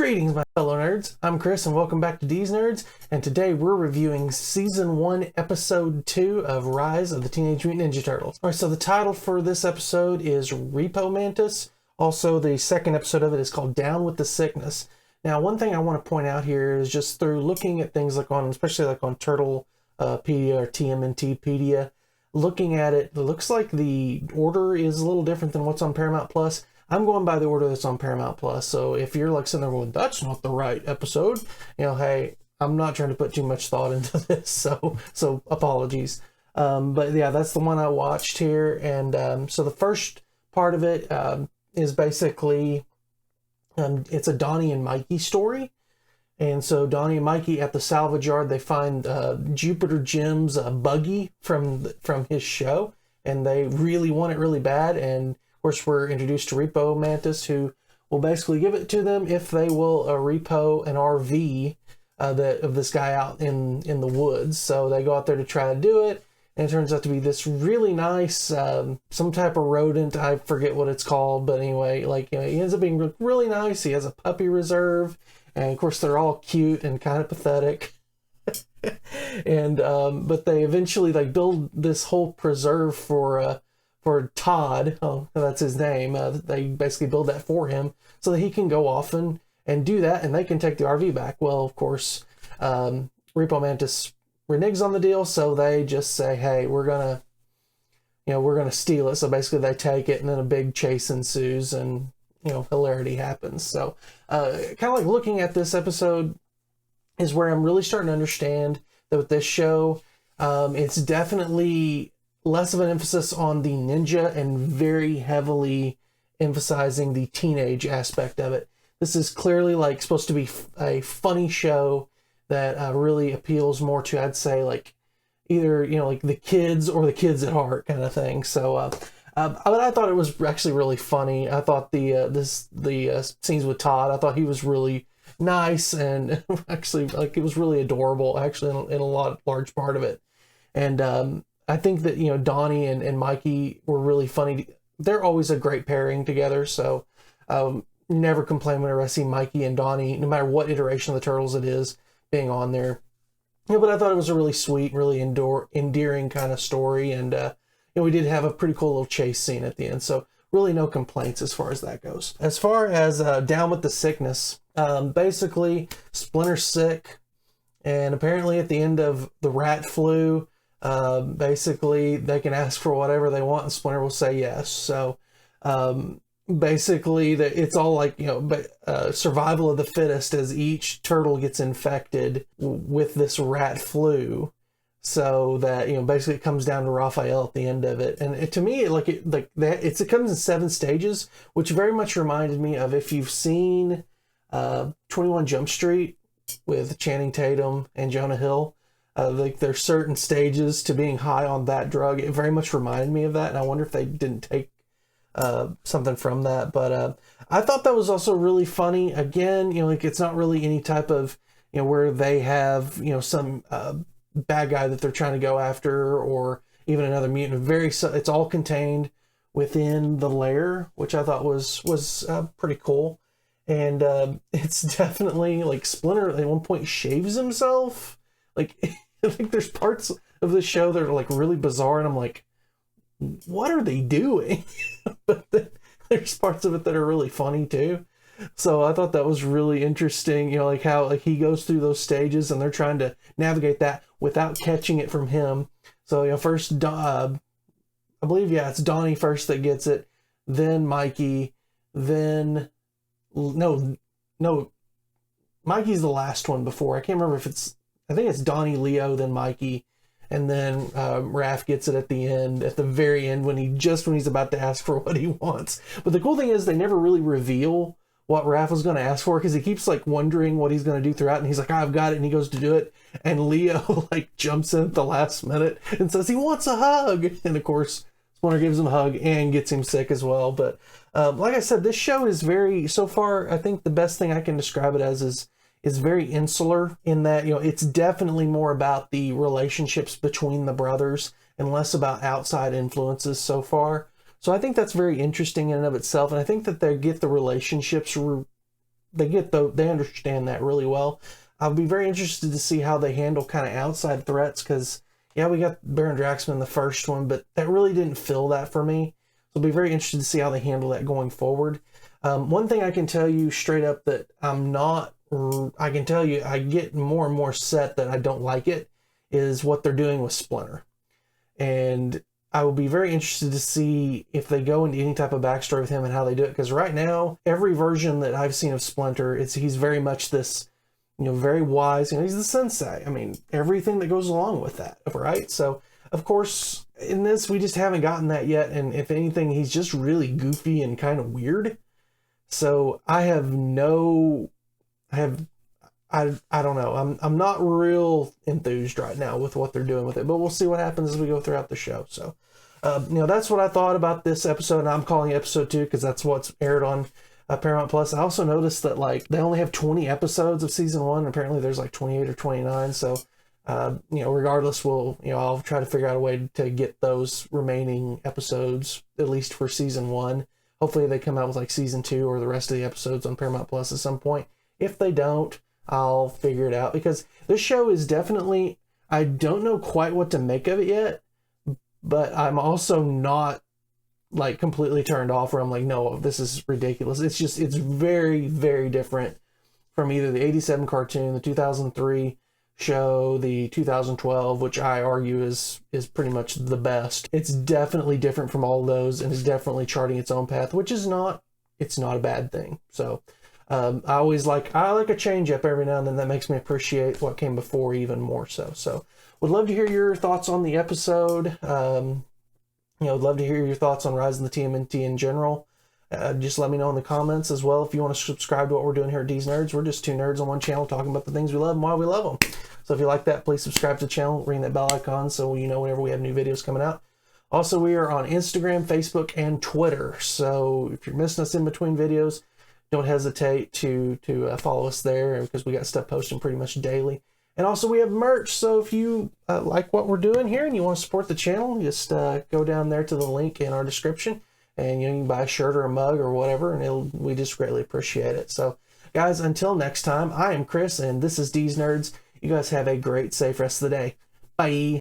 Greetings, my fellow nerds. I'm Chris, and welcome back to D's Nerds. And today we're reviewing Season 1, Episode 2 of Rise of the Teenage Mutant Ninja Turtles. Alright, so the title for this episode is Repo Mantis. Also, the second episode of it is called Down with the Sickness. Now, one thing I want to point out here is just through looking at things like on, especially like on Turtlepedia or TMNTpedia, looking at it, it looks like the order is a little different than what's on Paramount Plus. I'm going by the order that's on Paramount Plus. So if you're like sitting there going, that's not the right episode, you know, hey, I'm not trying to put too much thought into this. So apologies. But yeah, that's the one I watched here. And so the first part of it is basically, it's a Donnie and Mikey story. And so Donnie and Mikey at the salvage yard, they find Jupiter Jim's buggy from his show. And they really want it really bad. And of course, we're introduced to Repo Mantis, who will basically give it to them if they will repo an RV of this guy out in the woods. So they go out there to try to do it, and it turns out to be this really nice, some type of rodent. I forget what it's called, but anyway, like, you know, he ends up being really nice. He has a puppy reserve, and of course, they're all cute and kind of pathetic. And but they eventually like build this whole preserve for Todd, oh, that's his name. They basically build that for him so that he can go off and do that, and they can take the RV back. Well, of course, Repo Mantis reneges on the deal, so they just say, hey, we're gonna steal it. So basically they take it, and then a big chase ensues, and, you know, hilarity happens. So kind of like looking at this episode is where I'm really starting to understand that with this show, it's definitely less of an emphasis on the ninja and very heavily emphasizing the teenage aspect of it. This is clearly like supposed to be a funny show that really appeals more to, I'd say, like either, you know, like the kids or the kids at heart kind of thing. So I thought it was actually really funny. I thought the scenes with Todd, I thought he was really nice, and actually like it was really adorable actually in a large part of it. And I think that, you know, Donnie and Mikey were really funny. They're always a great pairing together. So never complain whenever I see Mikey and Donnie, no matter what iteration of the Turtles it is, being on there. Yeah, but I thought it was a really sweet, really endearing kind of story. And, you know, we did have a pretty cool little chase scene at the end. So really no complaints as far as that goes. As far as Down with the Sickness, basically Splinter's sick. And apparently at the end of the rat flu, basically they can ask for whatever they want and Splinter will say yes. So basically it's all like, you know, survival of the fittest as each turtle gets infected with this rat flu, so that, you know, basically it comes down to Raphael at the end of it. And to me, it comes in 7 stages, which very much reminded me of, if you've seen 21 Jump Street with Channing Tatum and Jonah Hill. Like there's certain stages to being high on that drug. It very much reminded me of that, and I wonder if they didn't take something from that. But I thought that was also really funny. Again, you know, like it's not really any type of, you know, where they have, you know, some bad guy that they're trying to go after, or even another mutant. It's all contained within the lair, which I thought was pretty cool. And it's definitely like Splinter at one point shaves himself. Like, I think there's parts of the show that are like really bizarre, and I'm like, what are they doing? But then there's parts of it that are really funny too. So I thought that was really interesting, you know, like how like he goes through those stages and they're trying to navigate that without catching it from him. So, you know, first, I believe, yeah, it's Donnie first that gets it, then Mikey, then, no, Mikey's the last one before. I can't remember if I think it's Donnie, Leo, then Mikey, and then Raph gets it at the very end when he's about to ask for what he wants. But the cool thing is they never really reveal what Raph was going to ask for, because he keeps like wondering what he's going to do throughout, and he's like, I've got it, and he goes to do it, and Leo like jumps in at the last minute and says he wants a hug, and of course Splinter gives him a hug and gets him sick as well. But like I said, this show is so far, I think the best thing I can describe it as is very insular, in that, you know, it's definitely more about the relationships between the brothers and less about outside influences so far. So I think that's very interesting in and of itself, and I think that they get the relationships they understand that really well. I'll be very interested to see how they handle kind of outside threats, because yeah, we got Baron Draxman in the first one, but that really didn't fill that for me. So I'll be very interested to see how they handle that going forward. One thing I can tell you straight up that I can tell you I get more and more set that I don't like it, is what they're doing with Splinter. And I will be very interested to see if they go into any type of backstory with him and how they do it. Because right now, every version that I've seen of Splinter, he's very much this, very wise. He's the sensei. I mean, everything that goes along with that, right? So, of course, in this, we just haven't gotten that yet. And if anything, he's just really goofy and kind of weird. So I don't know. I'm not real enthused right now with what they're doing with it, but we'll see what happens as we go throughout the show. So, that's what I thought about this episode. And I'm calling it episode 2 because that's what's aired on Paramount Plus. I also noticed that they only have 20 episodes of season 1. Apparently there's 28 or 29. So, regardless, I'll try to figure out a way to get those remaining episodes, at least for season 1. Hopefully they come out with season 2 or the rest of the episodes on Paramount Plus at some point. If they don't, I'll figure it out, because this show is definitely, I don't know quite what to make of it yet, but I'm also not completely turned off where I'm like, no, this is ridiculous. It's very, very different from either the 87 cartoon, the 2003 show, the 2012, which I argue is pretty much the best. It's definitely different from all those, and is definitely charting its own path, which is not a bad thing. So I like a change up every now and then. That makes me appreciate what came before even more so. So would love to hear your thoughts on the episode. Would love to hear your thoughts on Rise of the TMNT in general. Just let me know in the comments as well. If you want to subscribe to what we're doing here at D's Nerds, we're just two nerds on one channel talking about the things we love and why we love them. So if you like that, please subscribe to the channel, ring that bell icon so you know whenever we have new videos coming out. Also, we are on Instagram, Facebook, and Twitter. So if you're missing us in between videos, don't hesitate to follow us there, because we got stuff posting pretty much daily. And also we have merch, so if you like what we're doing here and you want to support the channel, just go down there to the link in our description, and you can buy a shirt or a mug or whatever, and we just greatly appreciate it. So guys, until next time, I am Chris, and this is D's Nerds. You guys have a great, safe rest of the day. Bye!